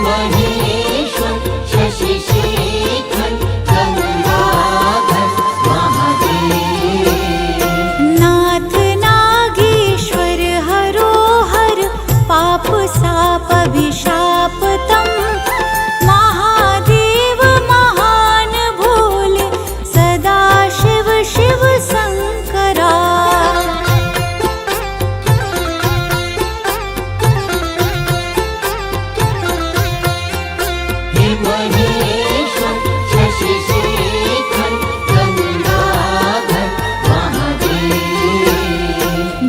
महेश्वर शशिशेखर गंगाधर महादेव। नाथ नागेश्वर हरो हर पाप साप अभिशाप तम। महादेव महान भोले सदा शिव शिव शंकरा। हे महेश्वर शशिशेखर गंगाधर महादेव।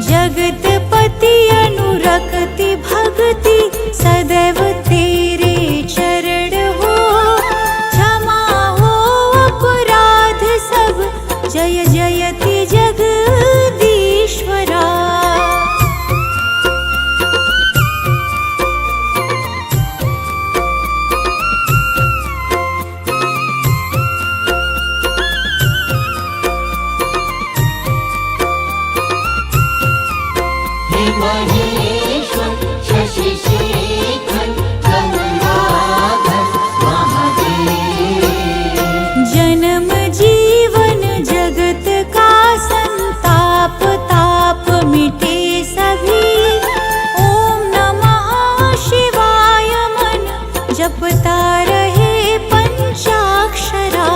जगतपति अनुरक्ति भक्ति सदैव तेरे चरण हो। क्षमा हो अपराध सब जय जयति जगदीश्वरा। हे महेश्वर शशिशेखर गंगाधर महादेव। जन्म जीवन जगत का संताप ताप मिटे सभी। ओम नमः शिवाय मन जपता रहे पंचाक्षरा।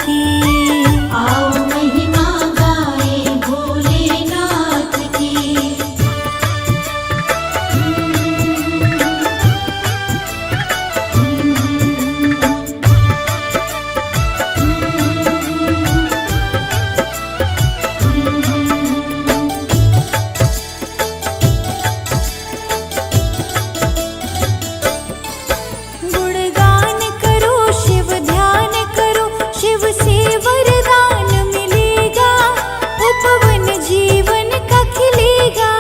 की। आओ महिमा गाए भोलेनाथ की। गुणगान करो शिव ध्यान करो, शिव से वरदान मिलेगा, उपवन जीवन का खिलेगा।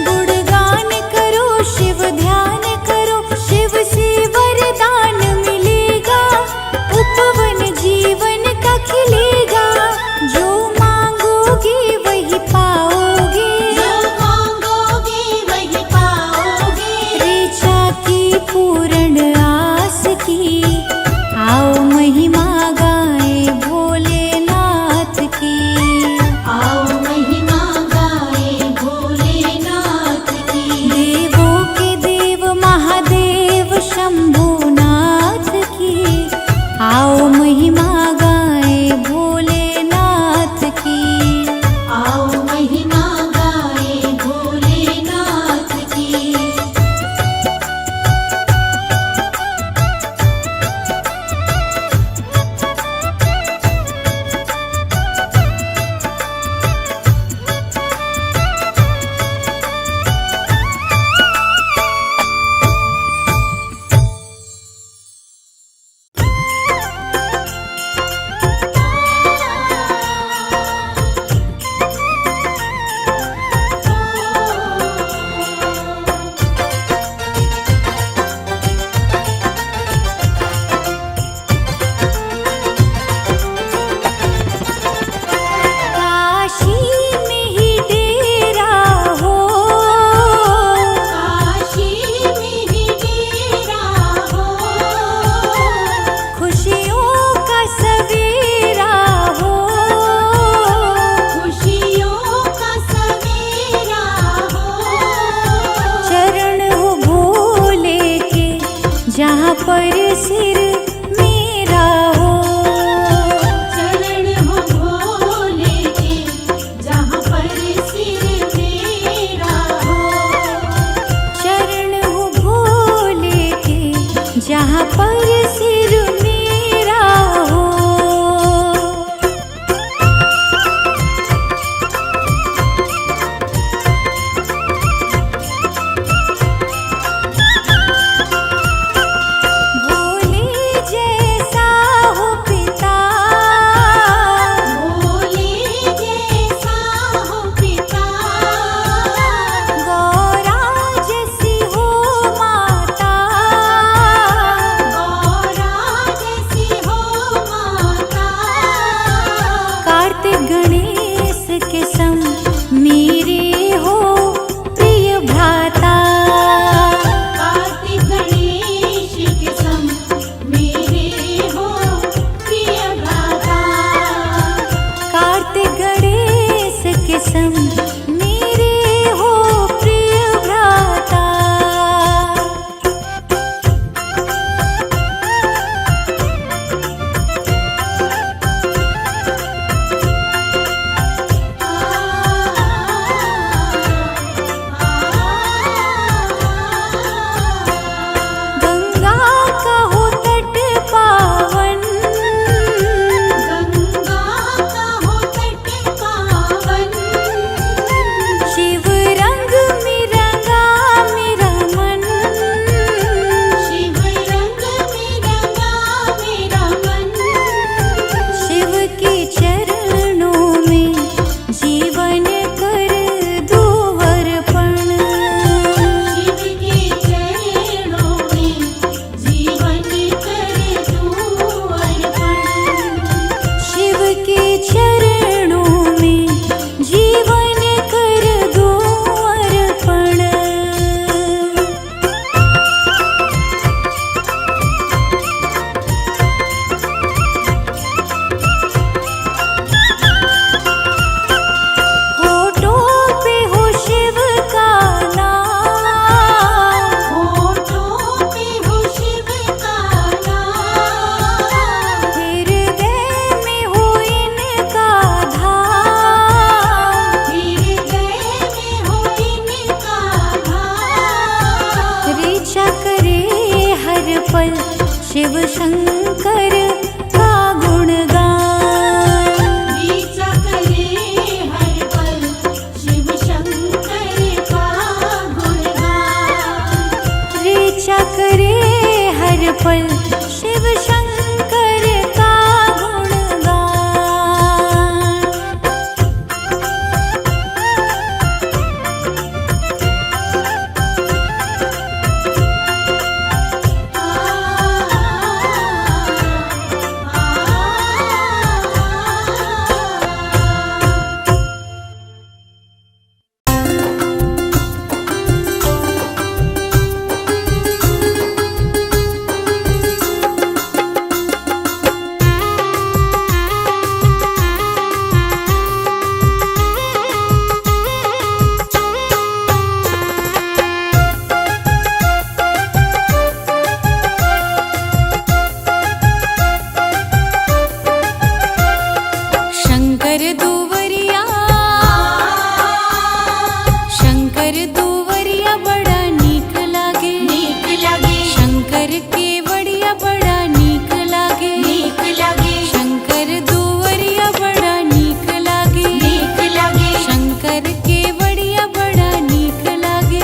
गुणगान करो शिव ध्यान करो, शिव से वरदान मिलेगा, उपवन जीवन का खिलेगा। जो मांगोगे वही पाओगे, जो मांगोगे वही पाओगे। ऋचा की पूर्ण आस की। आओ महिमा गाए भोलेनाथ की। आओ महिमा गाए भोलेनाथ की। देवों के देव महादेव शंभुनाथ की। आओ महिमा गाए भोलेनाथ की। आओ महिमा गाए भोलेनाथ की। काशी में ही डेरा हो, काशी में ही डेरा हो। खुशियों का सवेरा हो। खुशियों का सवेरा हो। चरण हो भोले के जहाँ पर सिर मेरा हो। चरण हो भोले के जहाँ पर सिर मेरा हो। चरण हो भोले के जहाँ पर सिर मेरा हो। भोले जैसा हो पिता, भोले जैसा हो पिता। गौरा जैसी हो माता। गौरा शंकर का गुणगान। रीचा करे हर पल शिव शंकर का गुणगान। रीचा करे हर पल शिव शंकर का गुणगान। शंकर दुवरिया बड़ा नीक लागे। नीक लागे शंकर के वड़िया बड़ा नीक लागे। नीक लागे शंकर दुवरिया बड़ा नीक लागे। नीक लागे शंकर के वड़िया बड़ा नीक लागे।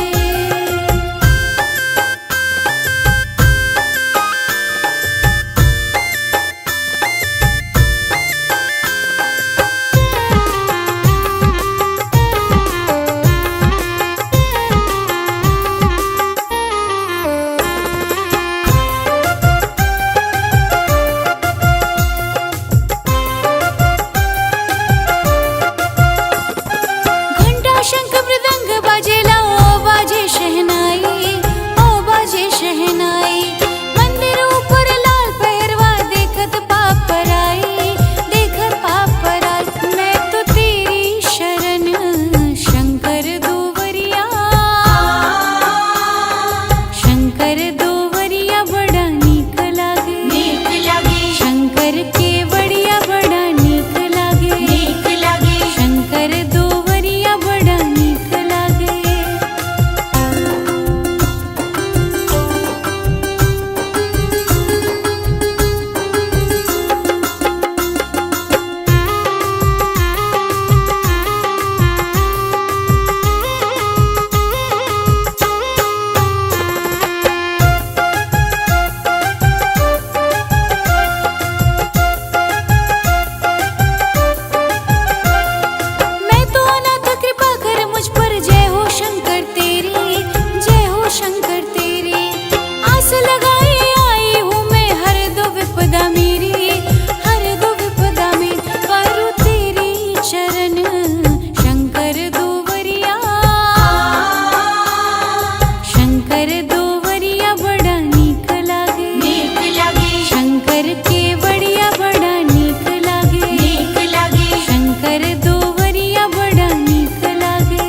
घंटा शंख मृदंग बाजेला ओ बाजे शहनाई। ओ बाजे शहनाई। मंदिर ऊपर लाल पहरवा देखत पाप पराई। देखत पाप पराई। मैं तो तेरी शरण शंकर दुवरिया। शंकर दुवरिया बड़ा नीक लागे। नीक लागे शंकर के वड़िया बड़ा नीक लागे। नीक लागे शंकर दुवरिया बड़ा नीक लागे। मैं तो अनाथ कृपा कर मुझ पर। जय हो शंकर तेरी। जय हो शंकर तेरी। आस लगाए आई हूँ मैं हर दो विपदा मेरी। हर दो विपदा में करूँ तेरी चरण शंकर दुवरिया। शंकर दुवरिया बड़ा नीक लागे। नीक लागे शंकर के वड़िया बड़ा नीक लागे। नीक लागे शंकर दुवरिया बड़ा नीक लागे।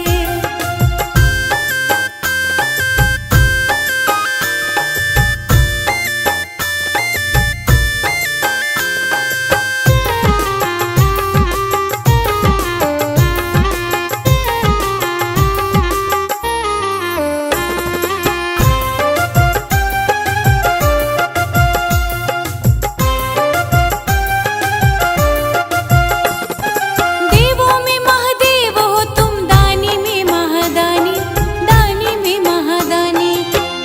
देवों में महादेव हो तुम। दानी में महादानी। दानी में महादानी।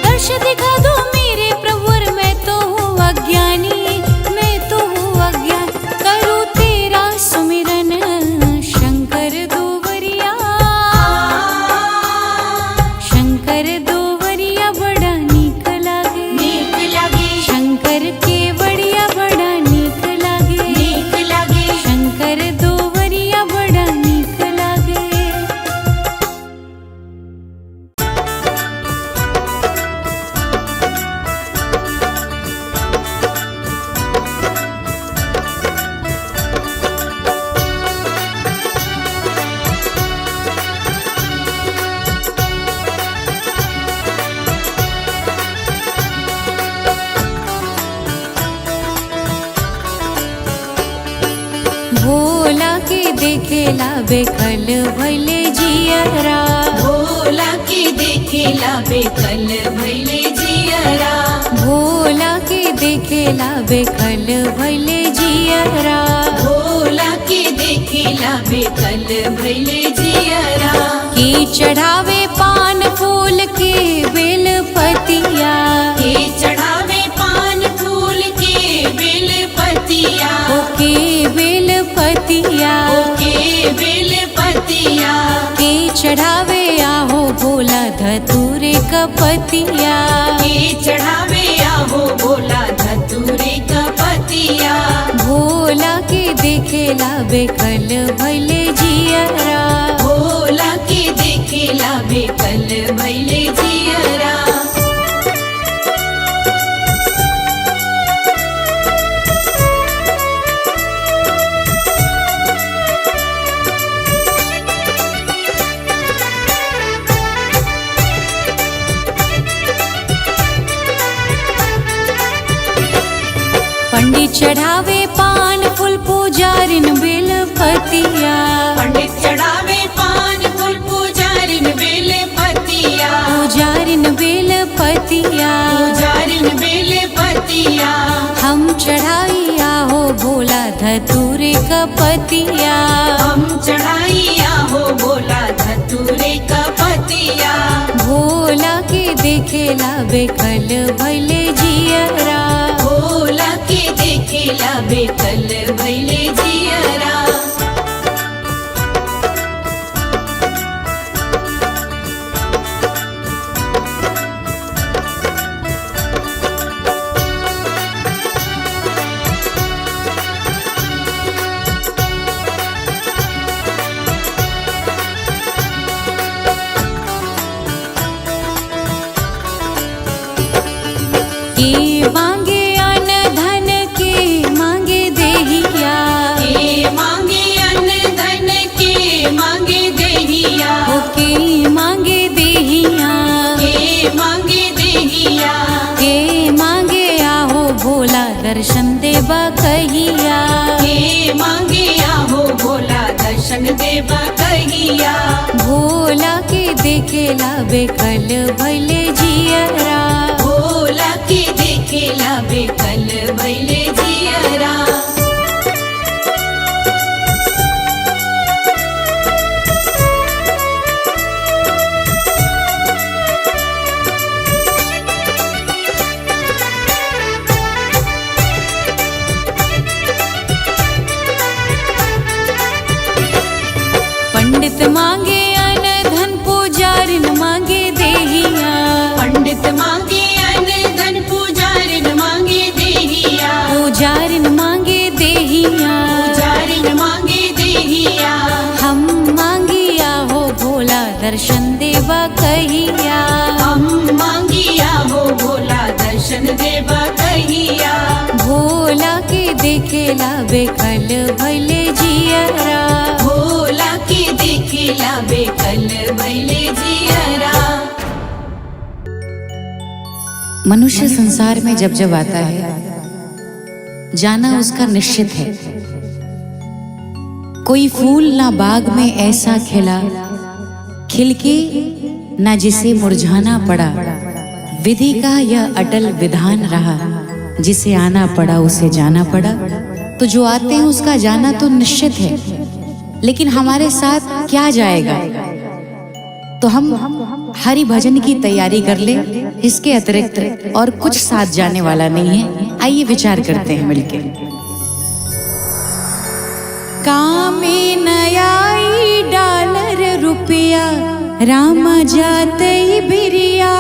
दर्श दिखा दो मेरे प्रभुर। मैं तो हूँ अज्ञानी। मैं तो हूँ अज्ञान। करूँ तेरा सुमिरन शंकर दुवरिया। शंकर दुवरिया बड़ा नीक लागे। नीक लागे शंकर के वड़िया बड़ा नीक लागे। नीक लागे शंकर दुवरिया बड़ा नीक लागे। भोला के देखेला बेकल भइले जियरा। भोला के देखेला बेकल भइले जियरा। जियरा भोला के देखेला बेकल भैले जियरा भोला के देखेला बेकल भैले जियरा की चढ़ावे पान फूल के बेल पतिया के चढ़ावे पान फूल के बेल पतिया ओके बेल पतिया के बेल पतिया के चढ़ावे आहो भोला धतूरे कपतिया के चढ़ावे आहो भोला धतूरे का पतिया भोला के देखेला बेकल भैले जियरा भोला के देखेला बेकल भैले जियरा पंडित चढ़ावे पान फूल पूजारिन बेल पतिया पंडित चढ़ावे पान फूल पूजारिन बेल पतिया पूजारिन बेल पतिया पूजारिन बेल पतिया हम चढ़ाई आहो भोला धतूरे कपतिया हम चढ़ाई आहो भोला धतूरे का पतिया भोला के देखेला बेकल भैले जियरा भोला के देखेला बेकल भैले जियरा के मांगे अन धन के मांगे देहिया के मांगे अन्न धन के मांगे देहिया के मांगे देहिया के मांगे देहिया के मांगे आहो भोला दर्शन देवा कहिया के मांगे आहो भोला दर्शन देवा कहिया भोला के देखेला बेकल भैले जियरा भोला के देखेला बेकल भैले जियरा पंडित मांगे अन धन पूजारिन मांगे देहिया पंडित मांगे अन्न धन पूजारिन मांगे देहिया पूजारिन मांगे देहिया पूजारिन मांगे देहिया हम मांगी आहो भोला दर्शन देवा कहिया हम मांगी आहो भोला दर्शन देवा कहिया भोला के देखेला बेकल भैले जियरा भोला के देखेला बेकल भैले जियरा मनुष्य संसार में जब जब आता है जाना उसका निश्चित है। कोई फूल ना बाग में ऐसा खिला खिल के ना जिसे मुरझाना पड़ा। विधि का यह अटल विधान रहा, जिसे आना पड़ा उसे जाना पड़ा। तो जो आते हैं उसका जाना तो निश्चित है, लेकिन हमारे साथ क्या जाएगा? तो हम हरि भजन की तैयारी कर ले, इसके अतिरिक्त और कुछ साथ जाने वाला नहीं है। आइए विचार करते हैं मिलके। कामे नयाई डॉलर रुपया रामा जाते बिरिया।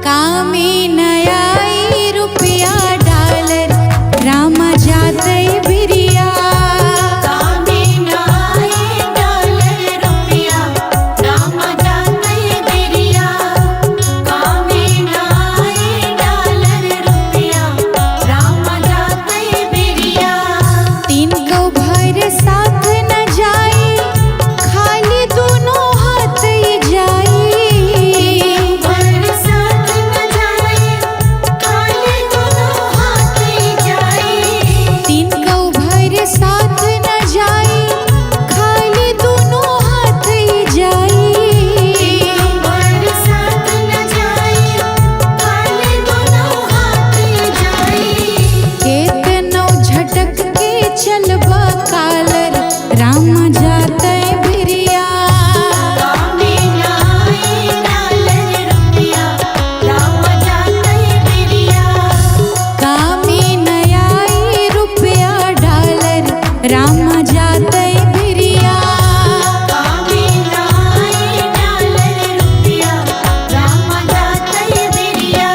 कामे नयाई रुपया डॉलर रामा जाते बिरिया। कामे नाई डॉलर रुपया रामा जाते बिरिया। कामे नाई डॉलर रुपया रामा जाते बिरिया। तीन को भर साथ न जाई, खाली दोनों हाथ ही जाई। भर साथ न जाए, खाली दोनों राम जाते बिरिया। कामे नाई डालर रुपया राम जाते बिरिया।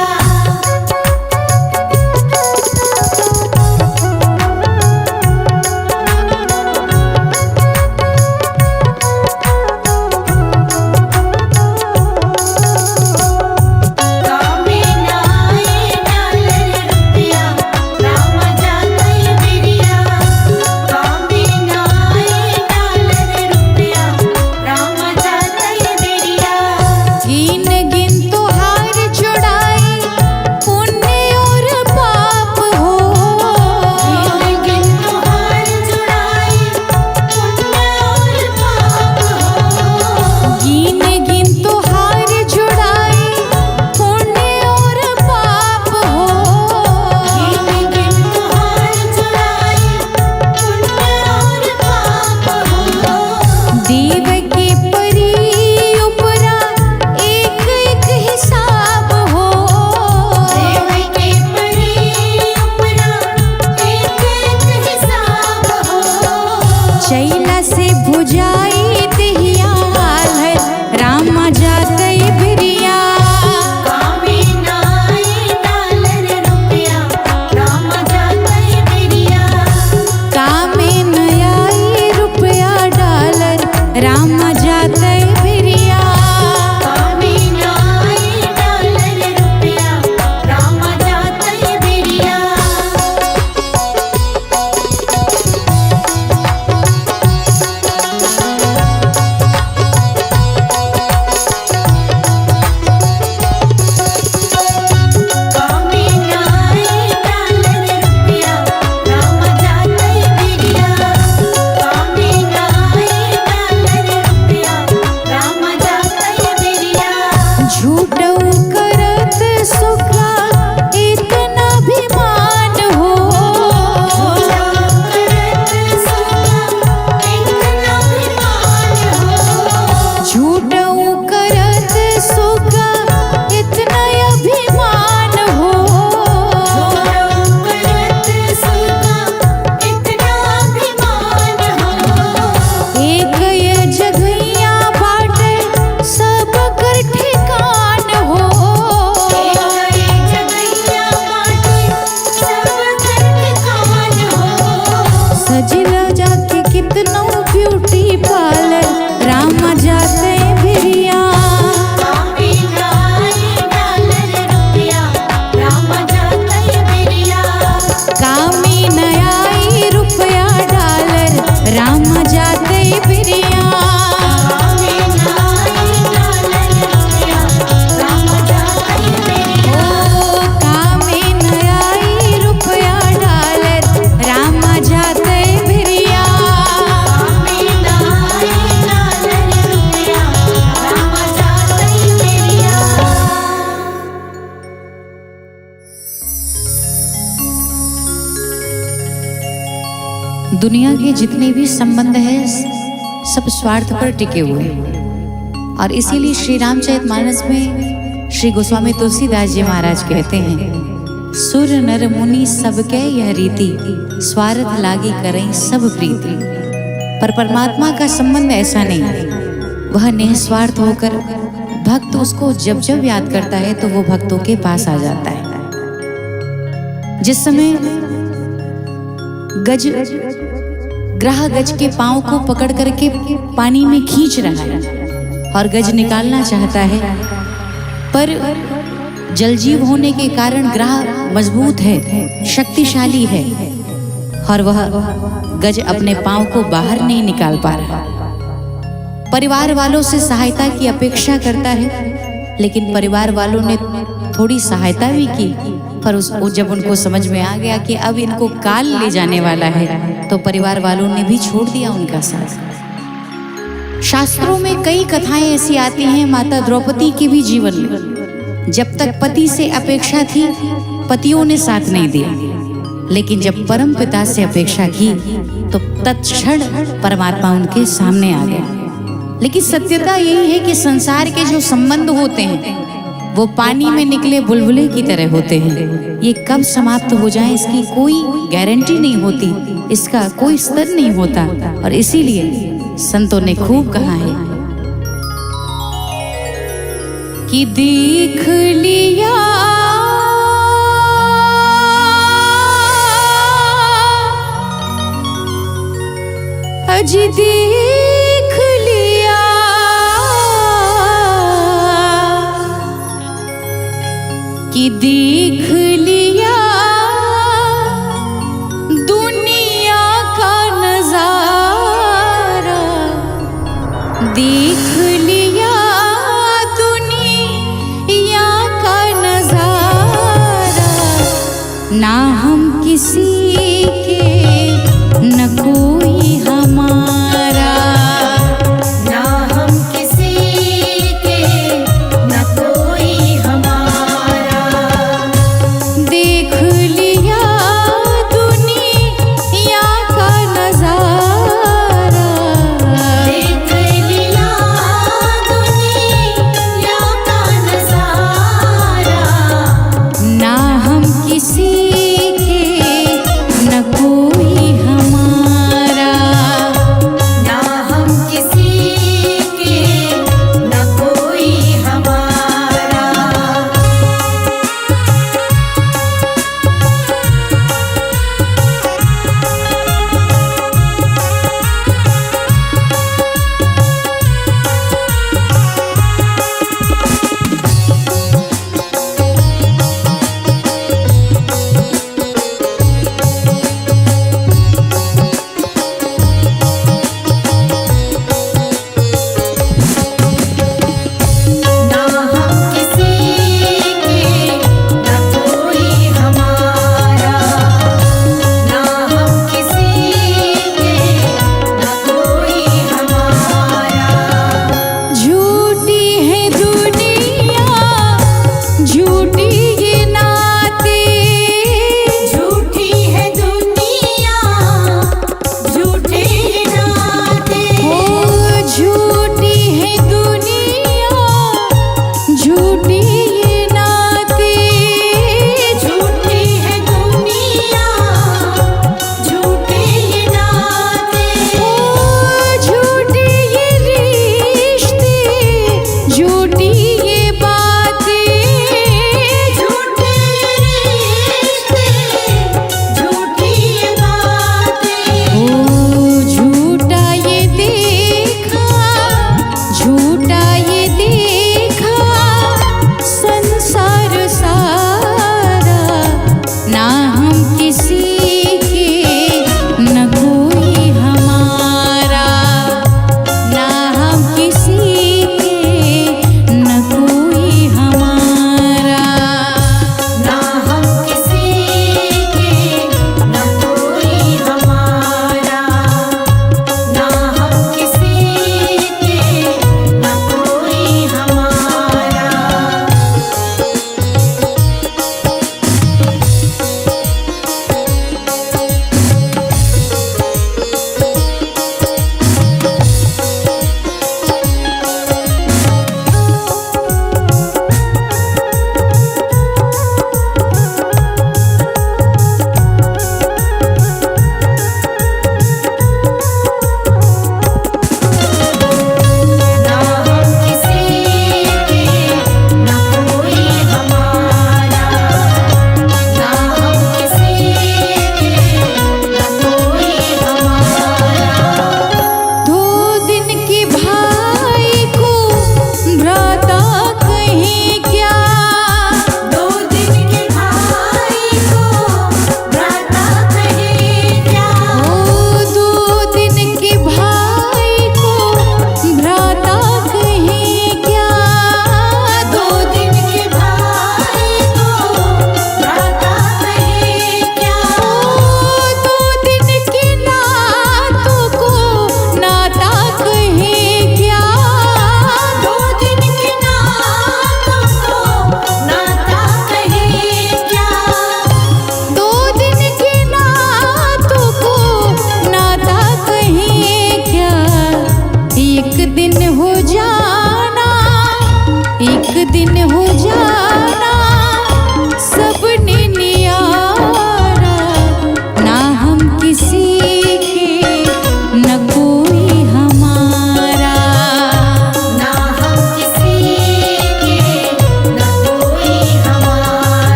कामे नाई डालर रुपया राम जाते बिरिया। कामे नाई डालर रुपया राम जाते बिरिया। गिन गिन तोहार जोड़ाई पुण्य और पाप हो। गिन गिन तोहार जुड़ाई पुण्य और पाप हो। गिन गिन तोहार जोड़ाई पुण्य और पाप हो। गिन गिन तोहार जुड़ाई पुण्य और पाप हो। देव के परी उपरा एक एक हिसाब हो। देव के परी उपरा एक एक हिसाब हो। चैला से भुजाई देहिया है राम जाते बिरिया। कामे नाई डालर रुपया राम जाते बिरिया। कामे नयाई रुपया डालर राम जाते बिरिया। कामे नाई डालर रुपया राम जाते बिरिया। कामे नाई डालर रुपया राम जाते बिरिया। कामे नाई डालर रुपया राम जाते बिरिया। झूठऊ करत सुखा इतना अभिमान हो। करत सुखा इतना अभिमान हो। झूठऊ करत सुखा इतना अभिमान हो। करत सुखा इतना अभिमान हो। एक ये जगहिया बाटे सब कर ठिकान हो। एक जगैया बाटे सब घर ठिकान हो। सजिला जाके कितनो ब्यूटी पार्लर राम जाते बिरिया। कामे नाई डालर रुपया राम जाते बिरिया। कामी नयाई रुपया डालर राम जाते बिरिया। कामे नाई डालर रुपया राम जाते बिरिया। ओ कामी नयाई रुपया डालर राम जाते बिरिया। कामे नाई डालर रुपया राम जाते बिरिया। दुनिया के जितने भी संबंध हैं सब स्वार्थ पर टिके हुए हैं और इसीलिए श्री रामचरितमानस में श्री गोस्वामी तुलसीदास जी महाराज कहते हैं, सुर नर मुनि सबके यह रीति स्वार्थ लागी करें सब प्रीति। पर परमात्मा का संबंध ऐसा नहीं है, वह निस्वार्थ होकर भक्त उसको जब जब याद करता है तो वो भक्तों के पास आ जाता है। जिस समय गज ग्राह गज के पांव को पकड़ करके पानी में खींच रहा है और गज निकालना चाहता है, पर जलजीव होने के कारण ग्राह मजबूत है, शक्तिशाली है और वह गज अपने पांव को बाहर नहीं निकाल पा रहा। परिवार वालों से सहायता की अपेक्षा करता है, लेकिन परिवार वालों ने थोड़ी सहायता भी की, पर जब उनको समझ में आ गया कि अब इनको काल ले जाने वाला है, तो परिवार वालों ने भी छोड़ दिया उनका साथ। शास्त्रों में कई कथाएं ऐसी आती हैं माता द्रौपदी के भी जीवन में। जब तक पति से अपेक्षा थी, पतियों ने साथ नहीं दिया, लेकिन जब परम पिता से अपेक्षा की तो तत्क्षण परमात्मा उनके सामने आ गया। लेकिन सत्यता यही है कि संसार के जो संबंध होते हैं वो पानी में निकले बुलबुले की तरह होते हैं। ये कब समाप्त हो जाए इसकी कोई गारंटी नहीं होती। इसका कोई स्तर नहीं होता। और इसीलिए संतों ने खूब कहा है कि देख लिया अज देख लिया कि देख लिया दुनिया का नजारा, देख लिया दुनिया का नजारा। ना हम किसी के न कोई हमारा, ना हम किसी के न कोई हमारा। देख लिया दुनिया का नजारा, देख लिया दुनिया का नजारा। ना हम किसी के न कोई हमारा, ना हम किसी के न कोई हमारा। ना हम किसी के न कोई हमारा, ना हम किसी के न कोई हमारा। झूठी है दुनिया, झूठी ये नाते, झूठी है दुनिया, झूठे नाते। ओ झूठी है दुनिया, झूठी ये नाते, झूठी है दुनिया, झूठे नाते। ओ झूठी ये रिश्ते, झूठी ये बातें, झूठे रिश्ते, झूठी बातें। ओ झूठा ये देखा, झूठा ये देखा संसार सारा। ना हम किसी के न कोई हमारा, ना हम किसी के न कोई हमारा। ना हम किसी के न कोई हमारा, ना हम किसी के न कोई हमारा।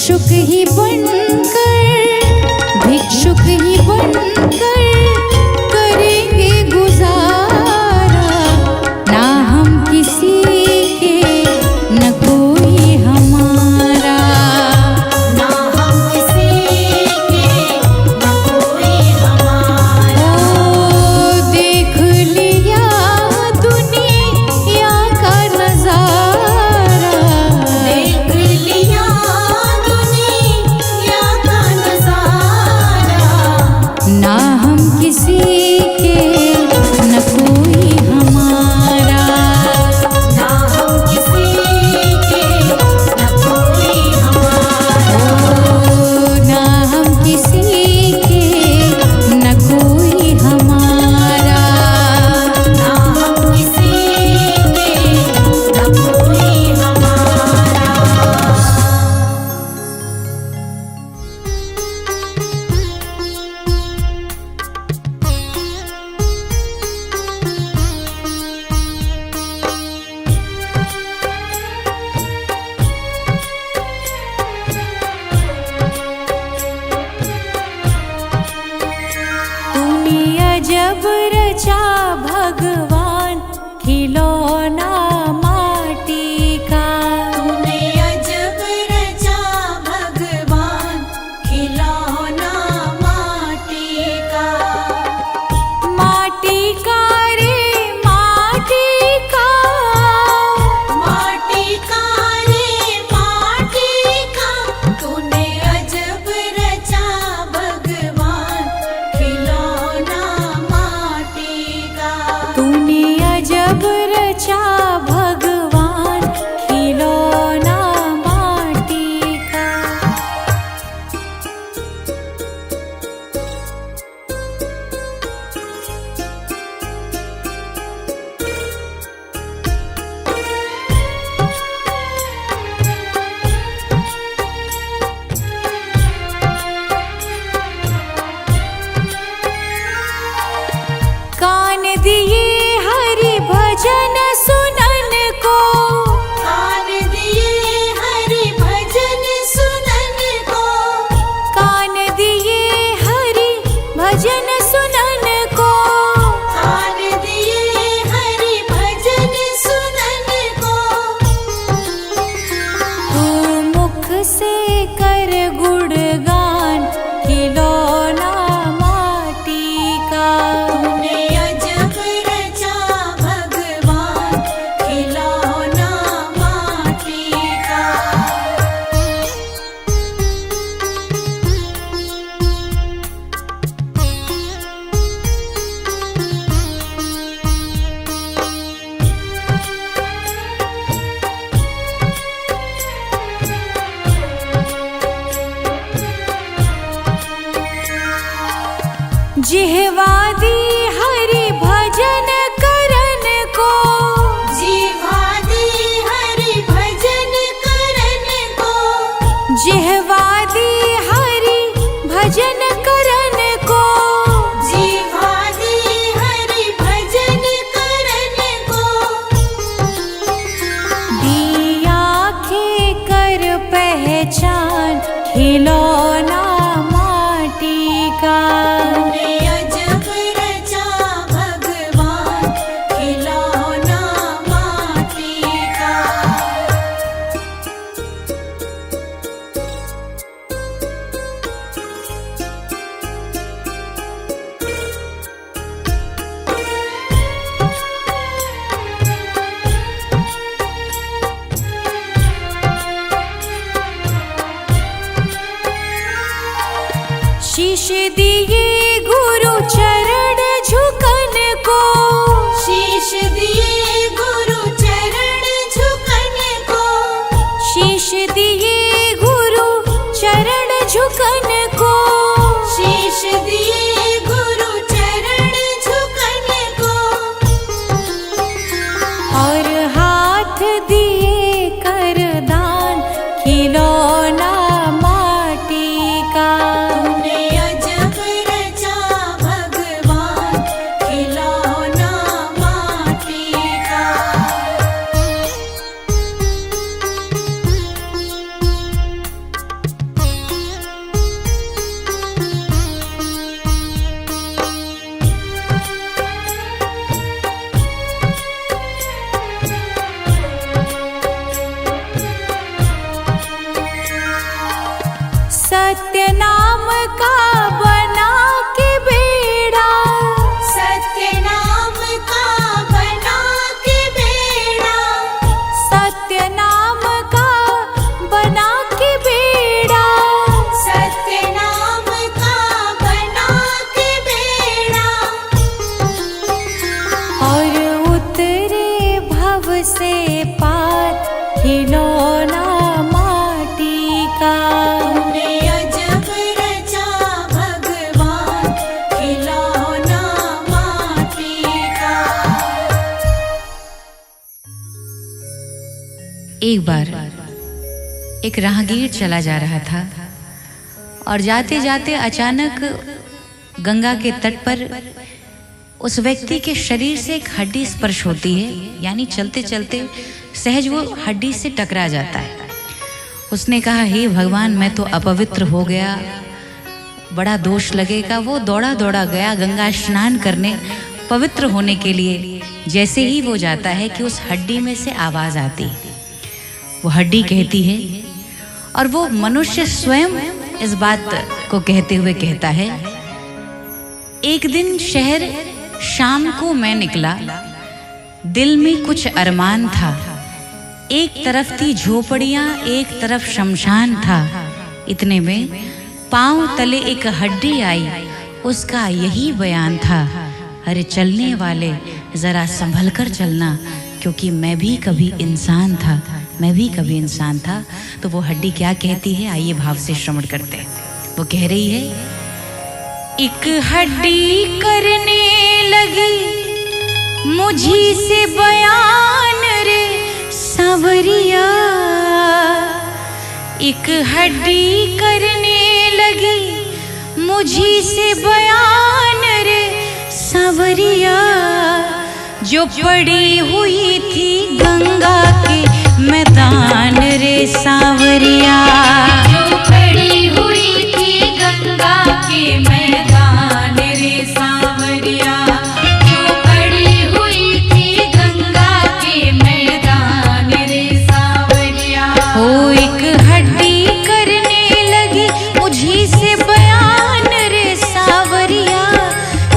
भिक्षुक ही बनकर करेंगे गुजारा, ना हम किसी के न कोई हमारा। ना हम किसी के न कोई हमारा। ओ देख लिया दुनिया का नजारा, देख लिया दुनिया का नजारा। ना हम किसी के न कोई हमारा। ना हम किसी के न कोई हमारा। ओ ना हम किसी के न कोई हमारा। ना हम किसी के न कोई हमारा। तूने अजब रचा भगवान खिलौना माटी का। तूने अजब रचा भगवान खिलौना माटी का। माटी का रे माटी का, माटी का रे माटी का। तूने अजब रचा भगवान खिलौना माटी का। तूने अजब रचा भगवान खिलौना माटी का। कान दिए हरि भजन सुनन को, कान दिए हरि भजन सुनन को। कान दिए हरि भजन सुनन को। कान दिए हरि भजन सुनन को। तू मुख से कर गुणगान खिलौना माटी का। तूने अजब रचा भगवान खिलौना माटी का। जिह्वा दी हरि भजन करन को। जीवा दी हरि भजन करन को। जिह्वा दी हरि भजन करन को। जीवा दी हरि भजन करन को। दी आँखें कर पहचान खिलौना माटी का। तूने अजब रचा भगवान खिलौना माटी का। शीश दिए गुरु चरण झुकन को। शीश दिए गुरु चरण झुकन को। शीश दिए गुरु चरण झुकन को। शीश दिए गुरु चरण झुकन को। और हाथ दिए कर दान खिलौना माटी का। तूने अजब से पात खिलौना माटी का। तूने अजब रचा भगवान खिलौना माटी का। एक बार एक राहगीर चला जा रहा था और जाते जाते अचानक गंगा के तट पर उस व्यक्ति के शरीर से एक हड्डी स्पर्श होती है, यानी चलते चलते सहज वो हड्डी से टकरा जाता है। उसने कहा, हे भगवान, मैं तो अपवित्र हो गया, बड़ा दोष लगेगा। वो दौड़ा दौड़ा गया गंगा स्नान करने, पवित्र होने के लिए। जैसे ही वो जाता है कि उस हड्डी में से आवाज आती है। वो हड्डी कहती है और वो मनुष्य स्वयं इस बात को कहते हुए कहता है, एक दिन शहर शाम को मैं निकला, दिल में कुछ अरमान था। एक तरफ थी झोपड़ियां, एक तरफ शमशान था। इतने में पांव तले एक हड्डी आई, उसका यही बयान था, अरे चलने वाले जरा संभल कर चलना, क्योंकि मैं भी कभी इंसान था, मैं भी कभी इंसान था। तो वो हड्डी क्या कहती है, आइए भाव से श्रवण करते हैं। वो कह रही है, एक हड्डी करने लगी मुझी से बयान रे सांवरिया। एक हड्डी करने लगी मुझी से बयान रे सांवरिया। जो पड़ी हुई थी गंगा के मैदान रे सांवरिया। जो पड़ी हुई थी गंगा के मैदान रे सांवरिया। जो पड़ी हुई थी गंगा के मैदान रे सांवरिया। ओ एक हड्डी करने लगी मुझी से बयान रे सांवरिया।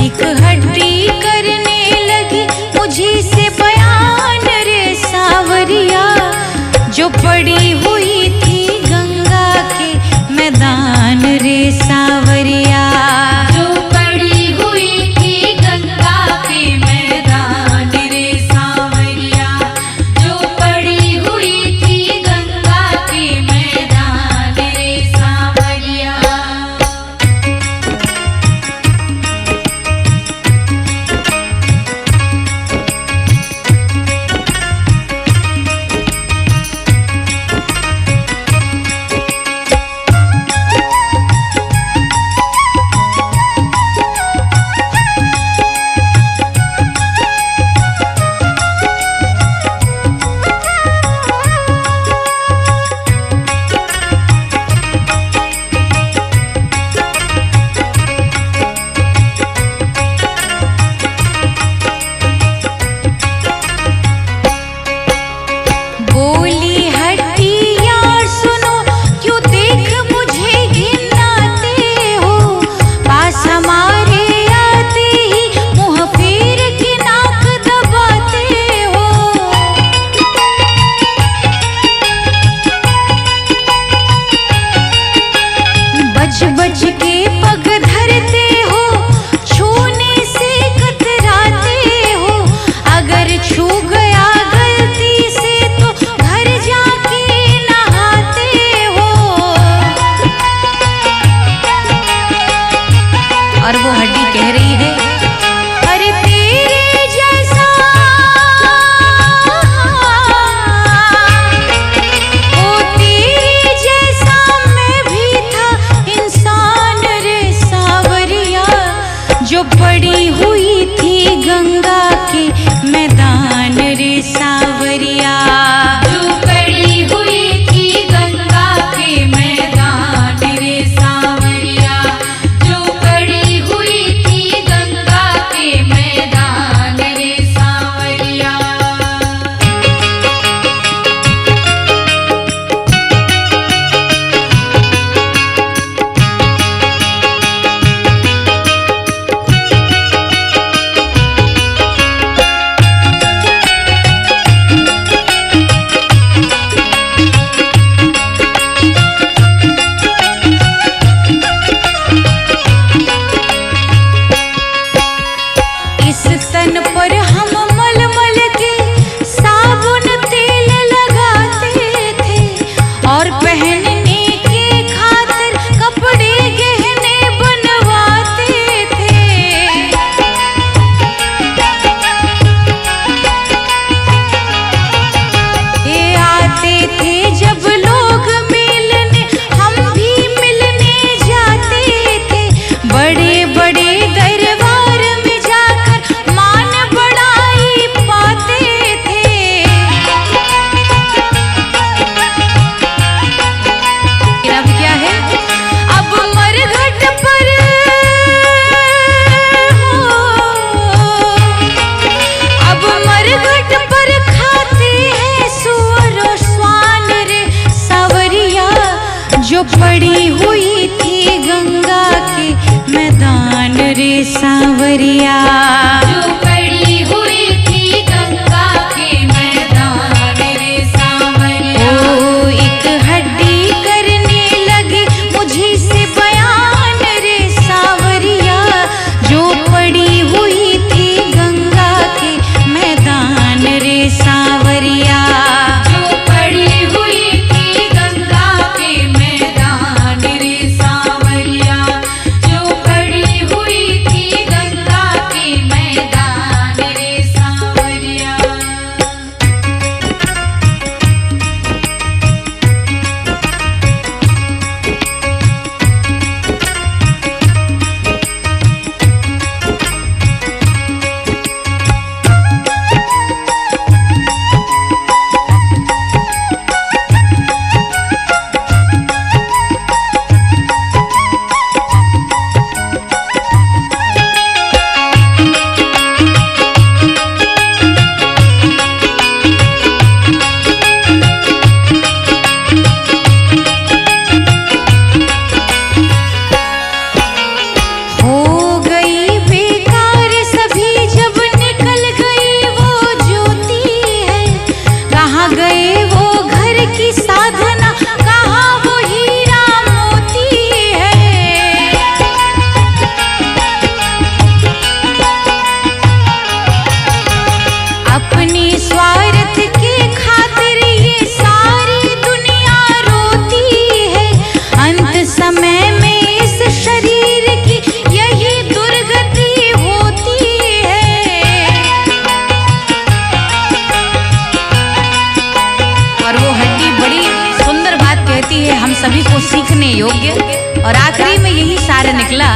एक हड्डी करने लगी मुझी से बयान रे पड़ी हुई थी गंगा के मैदान रे सांवरिया, जो पड़ी हुई थी गंगा के मैदान रे सांवरिया। ओ एक हड्डी करने लगी मुझे से बयान रे सांवरिया, जो पड़ी हुई थी गंगा के मैदान रे सांवरिया, जो पड़ी हुई थी गंगा के मैदान रे सांवरिया, जो पड़ी हुई थी गंगा के मैदान रे सांवरिया। हो गई बेकार सभी जब निकल गई वो ज्योति है, कहाँ गए वो घर की साधना, कहाँ वो हीरा मोती है। अपने स्वार्थ के खातिर ये सारी दुनिया रोती है, अंत समय में इस शरीर की यही दुर्गति होती है। और वो हड्डी बड़ी सुंदर बात कहती है हम सभी को सीखने योग्य, और आखिरी में यही सार निकला